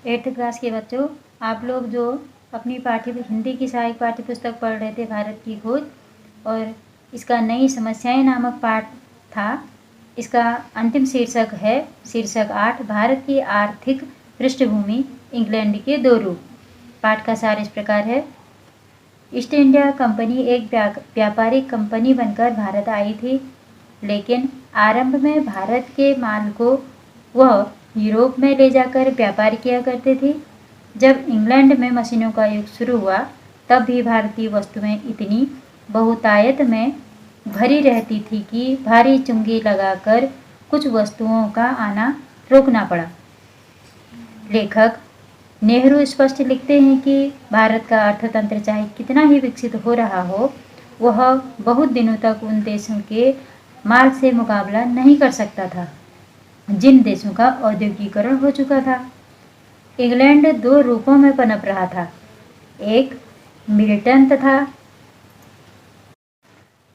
8th class के बच्चों, आप लोग जो अपनी हिंदी की सहायक पाठ्य पुस्तक पढ़ रहे थे भारत की खोज, और इसका नई समस्याएं नामक पाठ था। इसका अंतिम शीर्षक है शीर्षक 8, भारत की आर्थिक पृष्ठभूमि, इंग्लैंड के दो रूप। पाठ का सार इस प्रकार है। ईस्ट इंडिया कंपनी एक व्यापारिक कंपनी बनकर भारत आई थी, लेकिन आरंभ में भारत के माल को वह यूरोप में ले जाकर व्यापार किया करते थे। जब इंग्लैंड में मशीनों का युग शुरू हुआ, तब भी भारतीय वस्तुएं इतनी बहुतायत में भरी रहती थी कि भारी चुंगी लगाकर कुछ वस्तुओं का आना रोकना पड़ा। लेखक नेहरू स्पष्ट लिखते हैं कि भारत का अर्थतंत्र चाहे कितना ही विकसित हो रहा हो, वह बहुत दिनों तक उन देशों के माल से मुकाबला नहीं कर सकता था जिन देशों का औद्योगिकरण हो चुका था। इंग्लैंड दो रूपों में पनप रहा था, एक मिल्टन तथा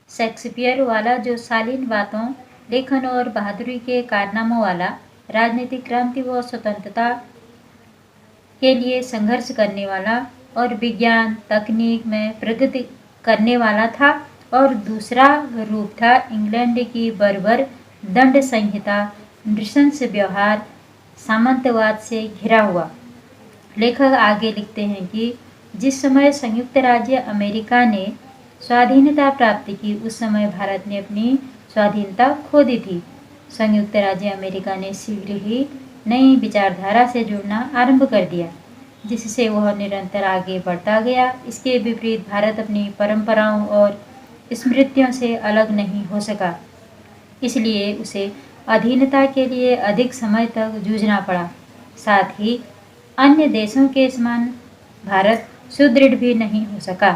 शेक्सपियर वाला, जो शालीन बातों, लेखन और बहादुरी के कारनामों वाला, राजनीतिक क्रांति व स्वतंत्रता के लिए संघर्ष करने वाला और विज्ञान तकनीक में प्रगति करने वाला था। और दूसरा रूप था इंग्लैंड की बर्बर दंड संहिता, नृशंस व्यवहार, सामंतवाद से घिरा हुआ। लेखक आगे लिखते हैं कि जिस समय संयुक्त राज्य अमेरिका ने स्वाधीनता प्राप्त की, उस समय भारत ने अपनी स्वाधीनता खो दी थी। संयुक्त राज्य अमेरिका ने शीघ्र ही नई विचारधारा से जुड़ना आरंभ कर दिया, जिससे वह निरंतर आगे बढ़ता गया। इसके विपरीत भारत अपनी परंपराओं और स्मृतियों से अलग नहीं हो सका, इसलिए उसे अधीनता के लिए अधिक समय तक जूझना पड़ा। साथ ही अन्य देशों के समान भारत सुदृढ़ भी नहीं हो सका।